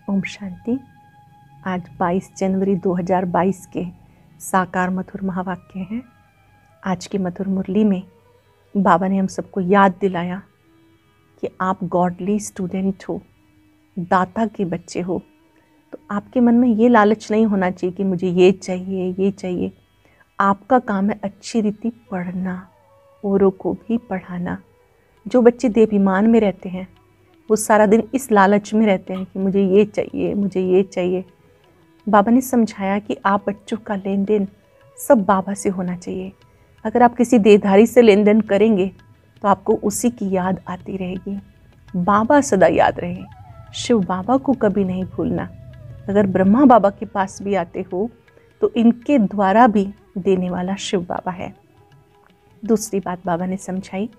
ओम शांति। आज 22 जनवरी 2022 के साकार मधुर महावाक्य हैं। आज की मधुर मुरली में बाबा ने हम सबको याद दिलाया कि आप गॉडली स्टूडेंट हो, दाता के बच्चे हो। तो आपके मन में ये लालच नहीं होना चाहिए कि मुझे ये चाहिए ये चाहिए। आपका काम है अच्छी रीति पढ़ना, औरों को भी पढ़ाना। जो बच्चे देवाभिमान में रहते हैं वो सारा दिन इस लालच में रहते हैं कि मुझे ये चाहिए मुझे ये चाहिए। बाबा ने समझाया कि आप बच्चों का लेन देन सब बाबा से होना चाहिए। अगर आप किसी देहधारी से लेन देन करेंगे तो आपको उसी की याद आती रहेगी। बाबा सदा याद रहे, शिव बाबा को कभी नहीं भूलना। अगर ब्रह्मा बाबा के पास भी आते हो तो इनके द्वारा भी देने वाला शिव बाबा है। दूसरी बात बाबा ने समझाई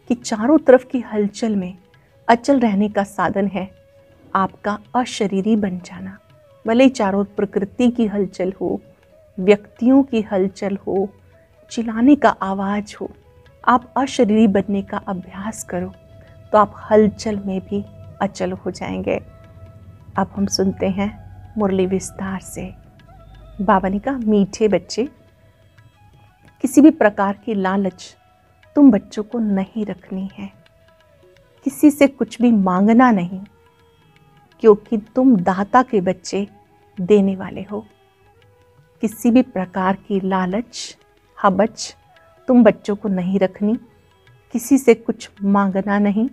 कि चारों तरफ की हलचल में अचल रहने का साधन है आपका अशरीरी बन जाना। भले ही चारों प्रकृति की हलचल हो, व्यक्तियों की हलचल हो, चिल्लाने का आवाज़ हो, आप अशरीरी बनने का अभ्यास करो तो आप हलचल में भी अचल हो जाएंगे। अब हम सुनते हैं मुरली विस्तार से। बाबा ने कहा, मीठे बच्चे, किसी भी प्रकार की लालच तुम बच्चों को नहीं रखनी है। किसी से कुछ भी मांगना नहीं, क्योंकि तुम दाता के बच्चे देने वाले हो। किसी भी प्रकार की लालच हबच तुम बच्चों को नहीं रखनी। किसी से कुछ मांगना नहीं,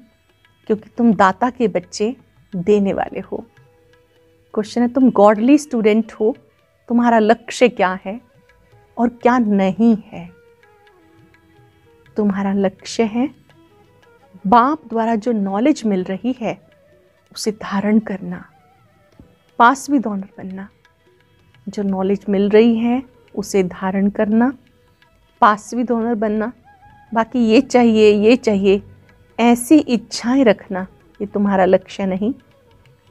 क्योंकि तुम दाता के बच्चे देने वाले हो। क्वेश्चन है, तुम गॉडली स्टूडेंट हो, तुम्हारा लक्ष्य क्या है और क्या नहीं है। तुम्हारा लक्ष्य है बाप द्वारा जो नॉलेज मिल रही है उसे धारण करना, पास भी डोनर बनना। जो नॉलेज मिल रही है उसे धारण करना, पास भी डोनर बनना। बाकी ये चाहिए ऐसी इच्छाएं रखना, ये तुम्हारा लक्ष्य नहीं।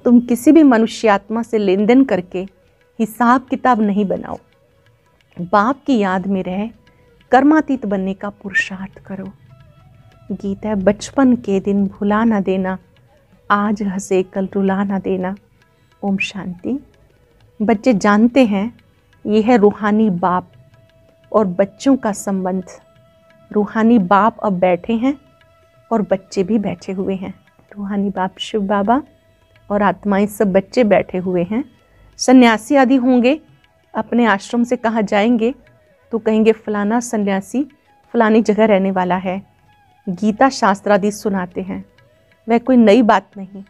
तुम किसी भी मनुष्यात्मा से लेन देन करके हिसाब किताब नहीं बनाओ। बाप की याद में रह कर्मातीत बनने का पुरुषार्थ करो। गीत है, बचपन के दिन भुला ना देना, आज हंसे कल रुला ना देना। ओम शांति। बच्चे जानते हैं ये है रूहानी बाप और बच्चों का संबंध। रूहानी बाप अब बैठे हैं और बच्चे भी बैठे हुए हैं। रूहानी बाप शिव बाबा और आत्माएं सब बच्चे बैठे हुए हैं। सन्यासी आदि होंगे, अपने आश्रम से कहाँ जाएंगे तो कहेंगे फलाना सन्यासी फलानी जगह रहने वाला है। गीता शास्त्र आदि सुनाते हैं, वह कोई नई बात नहीं।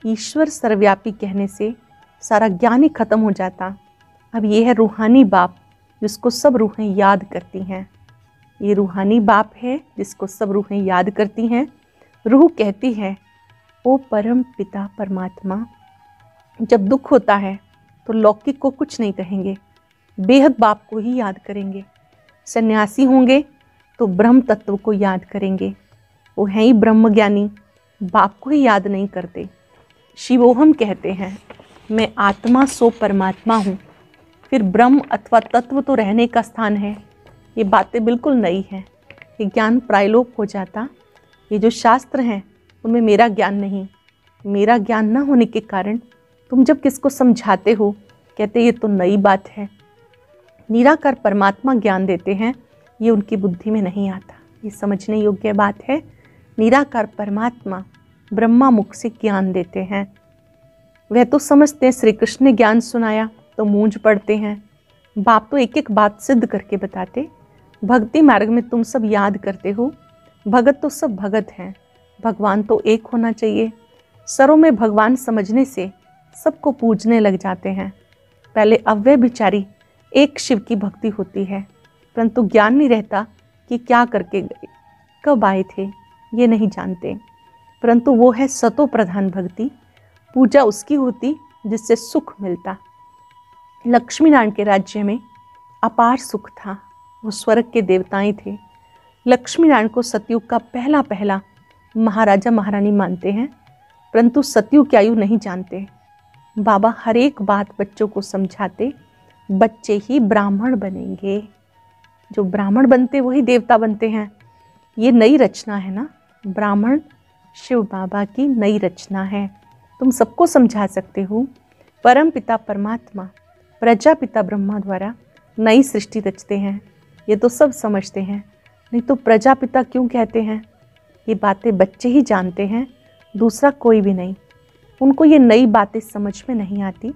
ईश्वर सर्वव्यापी कहने से सारा ज्ञान ही खत्म हो जाता। अब ये है रूहानी बाप जिसको सब रूहें याद करती हैं। ये रूहानी बाप है जिसको सब रूहें याद करती हैं। रूह कहती है, ओ परम पिता परमात्मा। जब दुख होता है तो लौकिक को कुछ नहीं कहेंगे, बेहद बाप को ही याद करेंगे। सन्यासी होंगे तो ब्रह्म तत्व को याद करेंगे, वो हैं ही ब्रह्म ज्ञानी, बाप को ही याद नहीं करते। शिवोहम कहते हैं, मैं आत्मा सो परमात्मा हूँ। फिर ब्रह्म अथवा तत्व तो रहने का स्थान है। ये बातें बिल्कुल नई हैं, ये ज्ञान प्रायलोप हो जाता। ये जो शास्त्र हैं उनमें मेरा ज्ञान नहीं। मेरा ज्ञान न होने के कारण तुम जब किसको समझाते हो कहते ये तो नई बात है। निराकार परमात्मा ज्ञान देते हैं, ये उनकी बुद्धि में नहीं आता। ये समझने योग्य बात है। निराकार परमात्मा ब्रह्मा मुख से ज्ञान देते हैं। वह तो समझते हैं श्री कृष्ण ने ज्ञान सुनाया तो मूंझ पड़ते हैं। बाप तो एक एक बात सिद्ध करके बताते। भक्ति मार्ग में तुम सब याद करते हो, भगत तो सब भगत हैं, भगवान तो एक होना चाहिए। सरों में भगवान समझने से सबको पूजने लग जाते हैं। पहले अव्यय बिचारी एक शिव की भक्ति होती है, परंतु ज्ञान नहीं रहता कि क्या करके गए, कब आए थे, ये नहीं जानते। परंतु वो है सतो प्रधान भक्ति। पूजा उसकी होती जिससे सुख मिलता। लक्ष्मी नारायण के राज्य में अपार सुख था। वो स्वर्ग के देवताएं थे। लक्ष्मी नारायण को सतयुग का पहला महाराजा महारानी मानते हैं, परंतु सतयुग की आयु नहीं जानते। बाबा हर एक बात बच्चों को समझाते। बच्चे ही ब्राह्मण बनेंगे, जो ब्राह्मण बनते वही देवता बनते हैं। ये नई रचना है ना, ब्राह्मण शिव बाबा की नई रचना है। तुम सबको समझा सकते हो। परम पिता परमात्मा प्रजापिता ब्रह्मा द्वारा नई सृष्टि रचते हैं, ये तो सब समझते हैं, नहीं तो प्रजापिता क्यों कहते हैं? ये बातें बच्चे ही जानते हैं, दूसरा कोई भी नहीं। उनको ये नई बातें समझ में नहीं आती।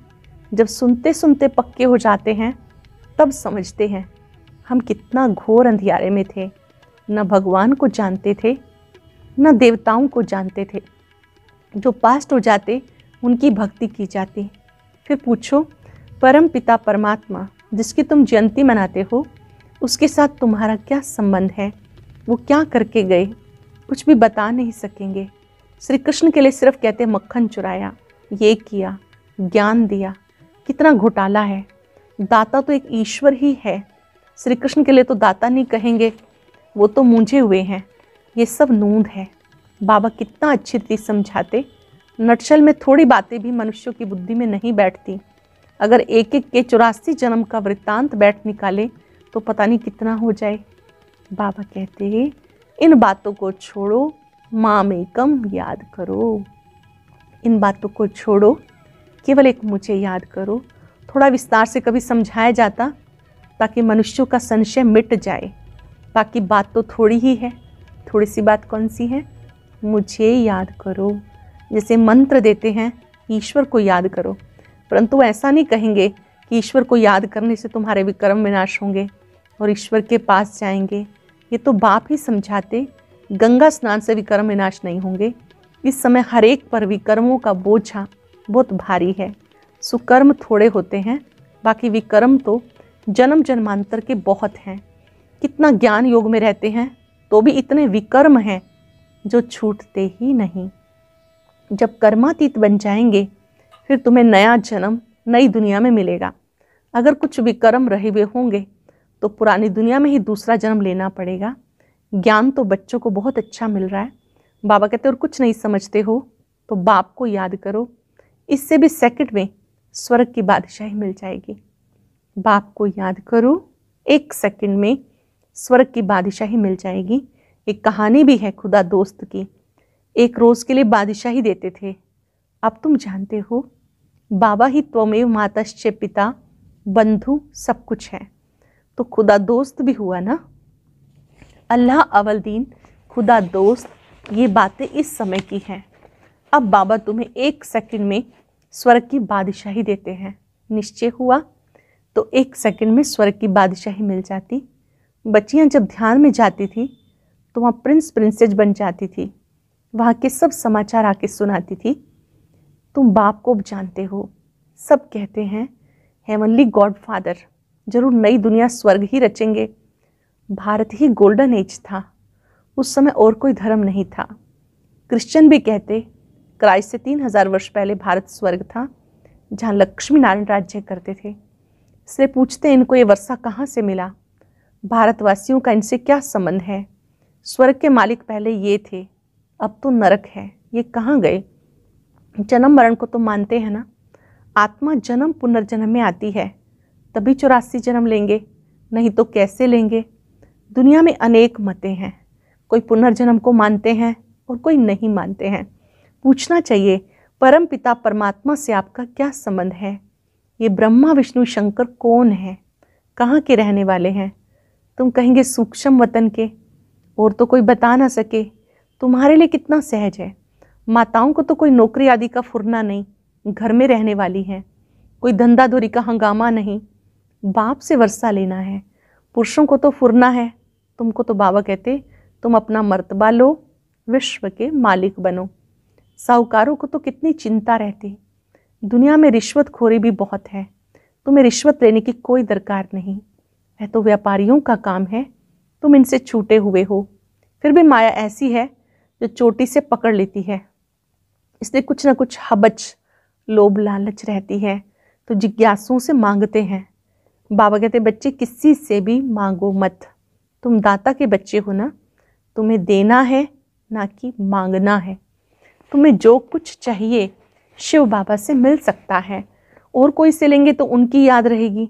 जब सुनते सुनते पक्के हो जाते हैं तब समझते हैं हम कितना घोर अंधियारे में थे, न भगवान को जानते थे न देवताओं को जानते थे। जो पास्ट हो जाते उनकी भक्ति की जाती। फिर पूछो, परम पिता परमात्मा जिसकी तुम जयंती मनाते हो उसके साथ तुम्हारा क्या संबंध है? वो क्या करके गए? कुछ भी बता नहीं सकेंगे। श्री कृष्ण के लिए सिर्फ कहते मक्खन चुराया, ये किया, ज्ञान दिया। कितना घोटाला है। दाता तो एक ईश्वर ही है। श्री कृष्ण के लिए तो दाता नहीं कहेंगे, वो तो मूंझे हुए हैं। ये सब नूंद है। बाबा कितना अच्छी रीति समझाते। नटशल में थोड़ी बातें भी मनुष्यों की बुद्धि में नहीं बैठती। अगर एक एक के 84 जन्म का वृत्तांत बैठ निकाले तो पता नहीं कितना हो जाए। बाबा कहते हैं इन बातों को छोड़ो, मामेकम याद करो। इन बातों को छोड़ो, केवल एक मुझे याद करो। थोड़ा विस्तार से कभी समझाया जाता ताकि मनुष्यों का संशय मिट जाए। बाकी बात तो थोड़ी ही है। थोड़ी सी बात कौन सी है? मुझे याद करो। जैसे मंत्र देते हैं ईश्वर को याद करो, परंतु ऐसा नहीं कहेंगे कि ईश्वर को याद करने से तुम्हारे विक्रम विनाश होंगे और ईश्वर के पास जाएंगे। ये तो बाप ही समझाते। गंगा स्नान से विक्रम विनाश नहीं होंगे। इस समय हर एक पर विकर्मों का बोझा बहुत भारी है। सुकर्म थोड़े होते हैं, बाकी विकर्म तो जन्म जन्मांतर के बहुत हैं। कितना ज्ञान योग में रहते हैं तो भी इतने विकर्म हैं जो छूटते ही नहीं। जब कर्मातीत बन जाएंगे फिर तुम्हें नया जन्म नई दुनिया में मिलेगा। अगर कुछ विकर्म रहे हुए होंगे तो पुरानी दुनिया में ही दूसरा जन्म लेना पड़ेगा। ज्ञान तो बच्चों को बहुत अच्छा मिल रहा है। बाबा कहते और कुछ नहीं समझते हो तो बाप को याद करो, इससे भी सेकंड में स्वर्ग की बादशाही मिल जाएगी। बाप को याद करो, 1 सेकंड में स्वर्ग की बादशाही मिल जाएगी। एक कहानी भी है खुदा दोस्त की। एक रोज़ के लिए बादशाही देते थे। अब तुम जानते हो बाबा ही त्वमेव मातश्च पिता बंधु सब कुछ है, तो खुदा दोस्त भी हुआ ना। अल्लाह अवल दीन खुदा दोस्त, ये बातें इस समय की हैं। अब बाबा तुम्हें 1 सेकंड में स्वर्ग की बादशाही देते हैं। निश्चय हुआ तो 1 सेकंड में स्वर्ग की बादशाही मिल जाती। बच्चियां जब ध्यान में जाती थी तो वहाँ प्रिंस प्रिंसेस बन जाती थी। वहाँ के सब समाचार आके सुनाती थी। तुम बाप को जानते हो, सब कहते हैं हेवनली गॉड फादर जरूर नई दुनिया स्वर्ग ही रचेंगे। भारत ही गोल्डन एज था, उस समय और कोई धर्म नहीं था। क्रिश्चियन भी कहते क्राइस्ट से 3000 वर्ष पहले भारत स्वर्ग था जहाँ लक्ष्मी नारायण राज्य करते थे। इसलिए पूछते इनको ये वर्षा कहाँ से मिला, भारतवासियों का इनसे क्या संबंध है? स्वर्ग के मालिक पहले ये थे, अब तो नरक है, ये कहाँ गए? जन्म मरण को तो मानते हैं ना। आत्मा जन्म पुनर्जन्म में आती है, तभी 84 जन्म लेंगे, नहीं तो कैसे लेंगे? दुनिया में अनेक मतें हैं, कोई पुनर्जन्म को मानते हैं और कोई नहीं मानते हैं। पूछना चाहिए परम पिता परमात्मा से आपका क्या संबंध है? ये ब्रह्मा विष्णु शंकर कौन है? कहाँ के रहने वाले हैं? तुम कहेंगे सूक्ष्म वतन के, और तो कोई बता ना सके। तुम्हारे लिए कितना सहज है। माताओं को तो कोई नौकरी आदि का फुरना नहीं, घर में रहने वाली हैं। कोई धंधा धोरी का हंगामा नहीं, बाप से वर्षा लेना है। पुरुषों को तो फुरना है, तुमको तो बाबा कहते तुम अपना मर्तबा लो, विश्व के मालिक बनो। साहूकारों को तो कितनी चिंता रहती। दुनिया में रिश्वतखोरी भी बहुत है, तुम्हें रिश्वत लेने की कोई दरकार नहीं, वह तो व्यापारियों का काम है, तुम इनसे छूटे हुए हो। फिर भी माया ऐसी है जो चोटी से पकड़ लेती है, इसलिए कुछ ना कुछ हबच लोभ लालच रहती है, तो जिज्ञासुओं से मांगते हैं। बाबा कहते बच्चे किसी से भी मांगो मत, तुम दाता के बच्चे हो ना, तुम्हें देना है ना कि मांगना है। तुम्हें जो कुछ चाहिए शिव बाबा से मिल सकता है, और कोई से लेंगे तो उनकी याद रहेगी।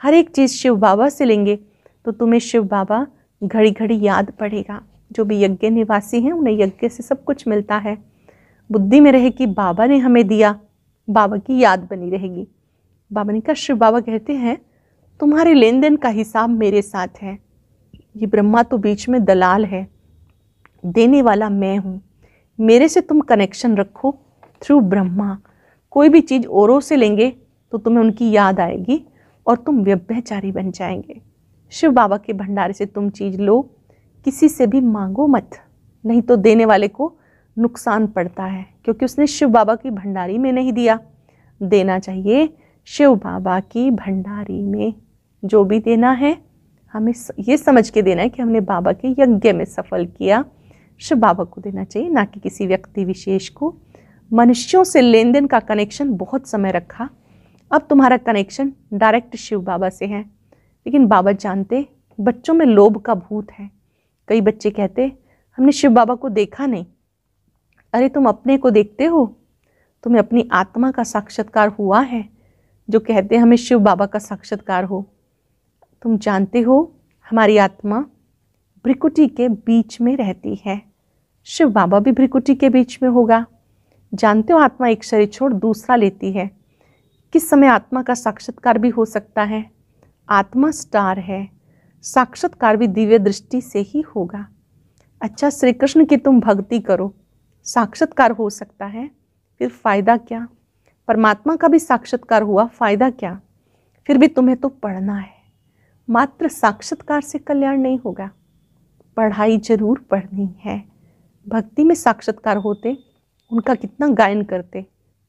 हर एक चीज़ शिव बाबा से लेंगे तो तुम्हें शिव बाबा घड़ी घड़ी याद पड़ेगा। जो भी यज्ञ निवासी हैं उन्हें यज्ञ से सब कुछ मिलता है। बुद्धि में रहे कि बाबा ने हमें दिया, बाबा की याद बनी रहेगी। बाबा ने कहा, शिव बाबा कहते हैं तुम्हारे लेन देन का हिसाब मेरे साथ है, ये ब्रह्मा तो बीच में दलाल है, देने वाला मैं हूँ, मेरे से तुम कनेक्शन रखो थ्रू ब्रह्मा। कोई भी चीज़ औरों से लेंगे तो तुम्हें उनकी याद आएगी और तुम व्यभिचारी बन जाएंगे। शिव बाबा के भंडारे से तुम चीज़ लो, किसी से भी मांगो मत, नहीं तो देने वाले को नुकसान पड़ता है, क्योंकि उसने शिव बाबा की भंडारी में नहीं दिया। देना चाहिए शिव बाबा की भंडारी में। जो भी देना है हमें ये समझ के देना है कि हमने बाबा के यज्ञ में सफल किया, शिव बाबा को देना चाहिए, ना कि किसी व्यक्ति विशेष को। मनुष्यों से लेन देन का कनेक्शन बहुत समय रखा, अब तुम्हारा कनेक्शन डायरेक्ट शिव बाबा से है। लेकिन बाबा जानते बच्चों में लोभ का भूत है। कई बच्चे कहते हमने शिव बाबा को देखा नहीं। अरे तुम अपने को देखते हो? तुम्हें अपनी आत्मा का साक्षात्कार हुआ है? जो कहते हमें शिव बाबा का साक्षात्कार हो। तुम जानते हो हमारी आत्मा भ्रिकुटी के बीच में रहती है, शिव बाबा भी भ्रिकुटी के बीच में होगा। जानते हो आत्मा एक शरीर छोड़ दूसरा लेती है, किस समय आत्मा का साक्षात्कार भी हो सकता है। आत्मा स्टार है, साक्षात्कार भी दिव्य दृष्टि से ही होगा। अच्छा, श्री कृष्ण की तुम भक्ति करो, साक्षात्कार हो सकता है, फिर फायदा क्या? परमात्मा का भी साक्षात्कार हुआ, फायदा क्या? फिर भी तुम्हें तो पढ़ना है। मात्र साक्षात्कार से कल्याण नहीं होगा, पढ़ाई जरूर पढ़नी है। भक्ति में साक्षात्कार होते, उनका कितना गायन करते,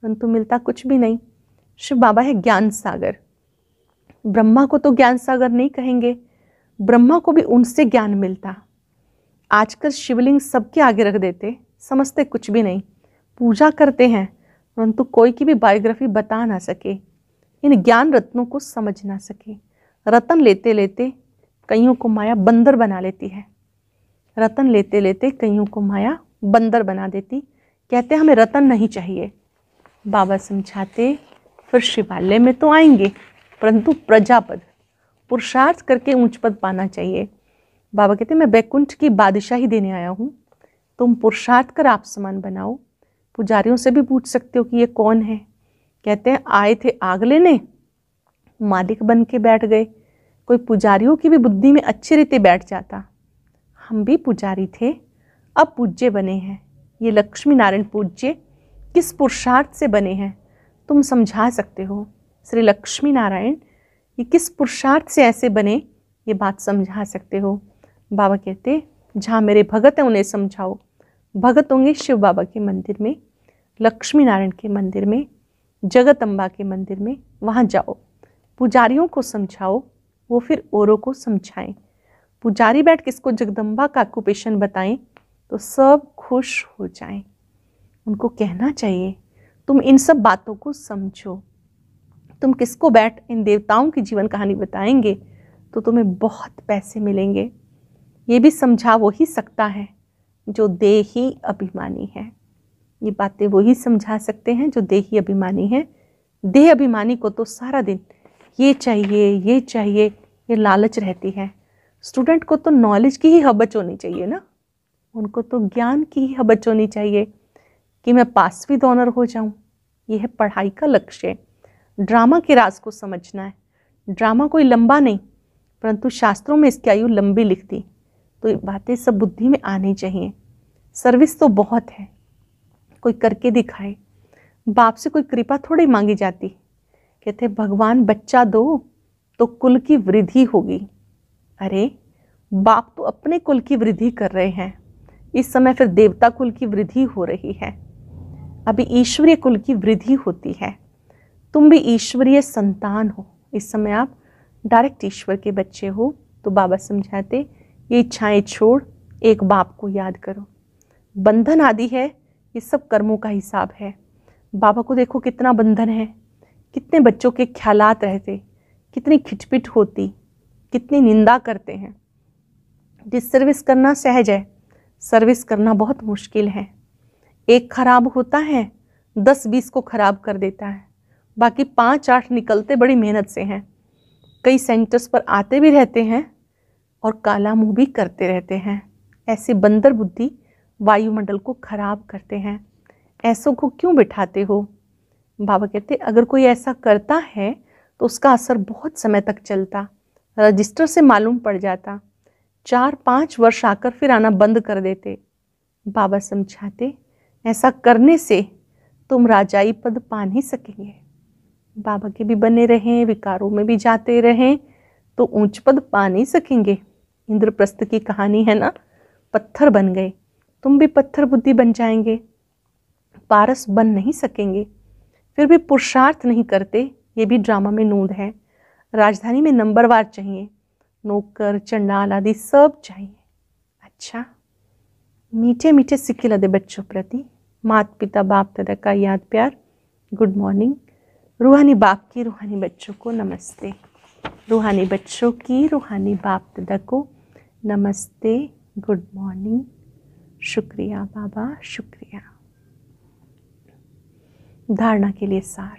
परंतु मिलता कुछ भी नहीं। शिव बाबा है ज्ञान सागर। ब्रह्मा को तो ज्ञान सागर नहीं कहेंगे, ब्रह्मा को भी उनसे ज्ञान मिलता। आजकल शिवलिंग सबके आगे रख देते, समझते कुछ भी नहीं, पूजा करते हैं, परंतु कोई की भी बायोग्राफी बता ना सके, इन ज्ञान रत्नों को समझ ना सके। रतन लेते लेते कईयों को माया बंदर बना लेती है, रतन लेते लेते कईयों को माया बंदर बना देती। कहते हमें रतन नहीं चाहिए। बाबा समझाते फिर शिवालय में तो आएंगे, परंतु प्रजापद पुरुषार्थ करके ऊंच पद पाना चाहिए। बाबा कहते मैं बैकुंठ की बादशाही देने आया हूँ, तुम पुरुषार्थ कर आप समान बनाओ। पुजारियों से भी पूछ सकते हो कि ये कौन है। कहते हैं आए थे आग लेने, मालिक बन के बैठ गए। कोई पुजारियों की भी बुद्धि में अच्छी रीति बैठ जाता। हम भी पुजारी थे, अब पूज्य बने हैं। ये लक्ष्मी नारायण पूज्य किस पुरुषार्थ से बने हैं, तुम समझा सकते हो। श्री लक्ष्मी नारायण ये किस पुरुषार्थ से ऐसे बने, ये बात समझा सकते हो। बाबा कहते जहाँ मेरे भगत हैं उन्हें समझाओ। भगत होंगे शिव बाबा के मंदिर में, लक्ष्मी नारायण के मंदिर में, जगदम्बा के मंदिर में, वहाँ जाओ। पुजारियों को समझाओ, वो फिर औरों को समझाएं। पुजारी बैठ के इसको जगदम्बा का ऑक्यूपेशन बताएं तो सब खुश हो जाएं। उनको कहना चाहिए तुम इन सब बातों को समझो। तुम किसको बैठ इन देवताओं की जीवन कहानी बताएंगे तो तुम्हें बहुत पैसे मिलेंगे। ये भी समझा वो ही सकता है जो देही अभिमानी है। ये बातें वही समझा सकते हैं जो देही अभिमानी है। देह अभिमानी को तो सारा दिन ये चाहिए, ये लालच रहती है। स्टूडेंट को तो नॉलेज की ही हबच होनी चाहिए ना, उनको तो ज्ञान की ही हबच होनी चाहिए कि मैं पास विद ऑनर हो जाऊं। यह है पढ़ाई का लक्ष्य। ड्रामा के राज को समझना है। ड्रामा कोई लंबा नहीं, परंतु शास्त्रों में इसकी आयु लंबी लिखती, तो ये बातें सब बुद्धि में आनी चाहिए। सर्विस तो बहुत है, कोई करके दिखाए। बाप से कोई कृपा थोड़ी मांगी जाती। कहते भगवान बच्चा दो तो कुल की वृद्धि होगी। अरे बाप तो अपने कुल की वृद्धि कर रहे हैं, इस समय फिर देवता कुल की वृद्धि हो रही है। अभी ईश्वरीय कुल की वृद्धि होती है। तुम भी ईश्वरीय संतान हो, इस समय आप डायरेक्ट ईश्वर के बच्चे हो। तो बाबा समझाते ये इच्छाएं छोड़ एक बाप को याद करो। बंधन आदि है, ये सब कर्मों का हिसाब है। बाबा को देखो कितना बंधन है, कितने बच्चों के ख्यालात रहते, कितनी खिटपिट होती, कितनी निंदा करते हैं। डिसर्विस करना सहज है, सर्विस करना बहुत मुश्किल है। एक खराब होता है 10-20 को खराब कर देता है, बाकी 5-8 निकलते बड़ी मेहनत से हैं। कई सेंटर्स पर आते भी रहते हैं और काला मुंह भी करते रहते हैं। ऐसे बंदर बुद्धि वायुमंडल को खराब करते हैं। ऐसों को क्यों बिठाते हो? बाबा कहते अगर कोई ऐसा करता है तो उसका असर बहुत समय तक चलता, रजिस्टर से मालूम पड़ जाता, 4-5 वर्ष आकर फिर आना बंद कर देते। बाबा समझाते ऐसा करने से तुम राजाई पद पा नहीं सकेंगे। बाबा के भी बने रहें, विकारों में भी जाते रहें तो ऊंच पद पा नहीं सकेंगे। इंद्रप्रस्थ की कहानी है ना, पत्थर बन गए, तुम भी पत्थर बुद्धि बन जाएंगे, पारस बन नहीं सकेंगे। फिर भी पुरुषार्थ नहीं करते, ये भी ड्रामा में नूंद है। राजधानी में नंबरवार चाहिए, नौकर चंडाल आदि सब चाहिए। अच्छा, मीठे मीठे सिक्के लदे बच्चों प्रति माता पिता बाप दादा का याद प्यार, गुड मॉर्निंग। रूहानी बाप की रूहानी बच्चों को नमस्ते, रूहानी बच्चों की रूहानी बाप दादा को नमस्ते, गुड मॉर्निंग। शुक्रिया बाबा, शुक्रिया। धारणा के लिए सार।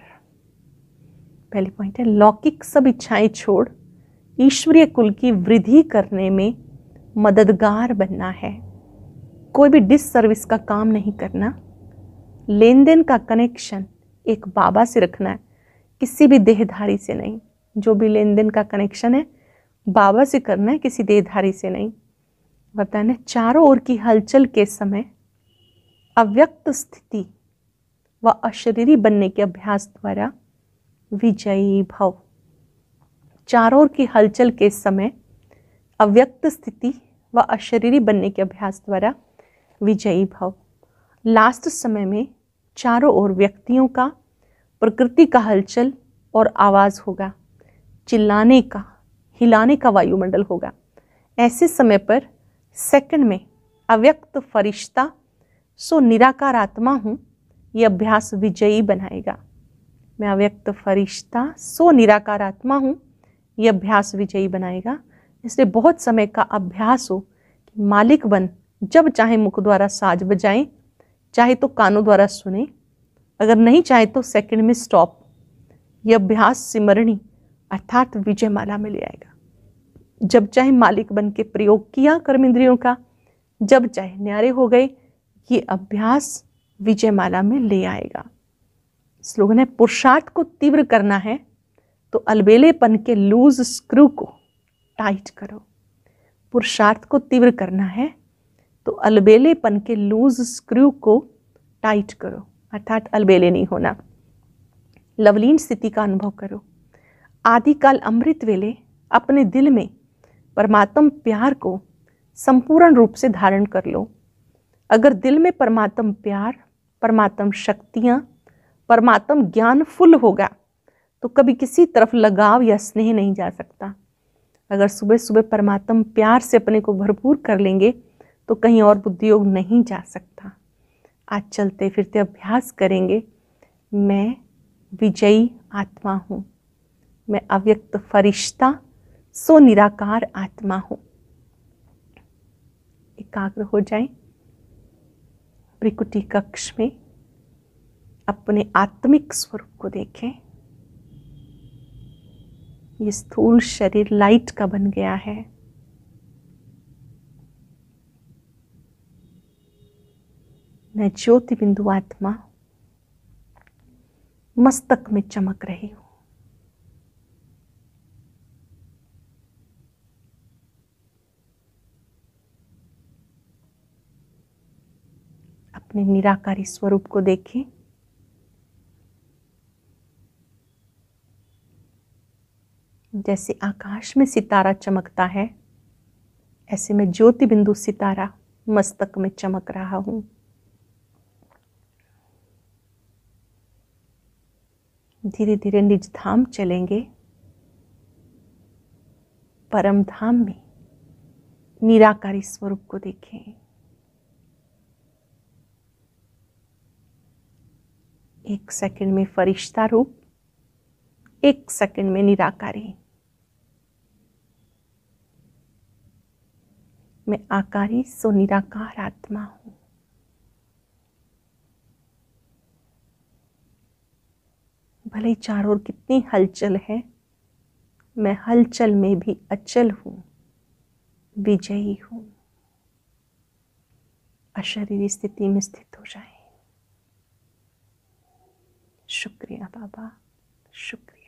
पहली पॉइंट है, लौकिक सब इच्छाएं छोड़ ईश्वरीय कुल की वृद्धि करने में मददगार बनना है। कोई भी डिससर्विस का काम नहीं करना। लेन देन का कनेक्शन एक बाबा से रखना है, किसी भी देहधारी से नहीं। जो भी लेन देन का कनेक्शन है बाबा से करना है, किसी देहधारी से नहीं। बताना, चारों ओर की हलचल के समय अव्यक्त स्थिति व अशरीरी बनने के अभ्यास द्वारा विजयी भव। चारों ओर की हलचल के समय अव्यक्त स्थिति व अशरीरी बनने के अभ्यास द्वारा विजयी भव। लास्ट समय में चारों ओर व्यक्तियों का, प्रकृति का हलचल और आवाज होगा, चिल्लाने का, हिलाने का वायुमंडल होगा। ऐसे समय पर सेकंड में अव्यक्त फरिश्ता सो निराकार आत्मा हूं, यह अभ्यास विजयी बनाएगा। मैं अव्यक्त फरिश्ता सो निराकार आत्मा हूं, यह अभ्यास विजयी बनाएगा। इसलिए बहुत समय का अभ्यास हो कि मालिक बन जब चाहे मुख द्वारा साज बजाएं, चाहे तो कानों द्वारा सुने, अगर नहीं चाहे तो सेकंड में स्टॉप। यह अभ्यास सिमरणी अर्थात विजय माला में ले आएगा। जब चाहे मालिक बन के प्रयोग किया कर्म इंद्रियों का, जब चाहे न्यारे हो गए, ये अभ्यास विजय माला में ले आएगा। स्लोगन है, पुरुषार्थ को तीव्र करना है तो अलबेलेपन के लूज स्क्रू को टाइट करो। पुरुषार्थ को तीव्र करना है तो अलबेलेपन के लूज स्क्रू को टाइट करो, अर्थात अलबेले नहीं होना। लवलीन स्थिति का अनुभव करो। आदिकाल अमृत वेले अपने दिल में परमात्म प्यार को संपूर्ण रूप से धारण कर लो। अगर दिल में परमात्म प्यार, परमात्म शक्तियाँ, परमात्म ज्ञान फुल होगा तो कभी किसी तरफ लगाव या स्नेह नहीं जा सकता। अगर सुबह सुबह परमात्म प्यार से अपने को भरपूर कर लेंगे तो कहीं और बुद्धि योग नहीं जा सकता। आज चलते फिरते अभ्यास करेंगे, मैं विजयी आत्मा हूँ, मैं अव्यक्त फरिश्ता सो निराकार आत्मा हूँ। एकाग्र हो जाएं, त्रिकुटी कक्ष में अपने आत्मिक स्वरूप को देखें। ये स्थूल शरीर लाइट का बन गया है। मैं ज्योति बिंदु आत्मा मस्तक में चमक रही हूं। अपने निराकारी स्वरूप को देखें। जैसे आकाश में सितारा चमकता है, ऐसे मैं ज्योति बिंदु सितारा मस्तक में चमक रहा हूं। धीरे धीरे निज धाम चलेंगे। परम धाम में निराकारी स्वरूप को देखें। एक सेकंड में फरिश्ता रूप, एक सेकंड में निराकारी। मैं आकारी सो निराकार आत्मा हूं। भले चारों ओर कितनी हलचल है, मैं हलचल में भी अचल हूं, विजयी हूं। अशरीरी स्थिति में स्थित हो जाए। शुक्रिया बाबा, शुक्रिया।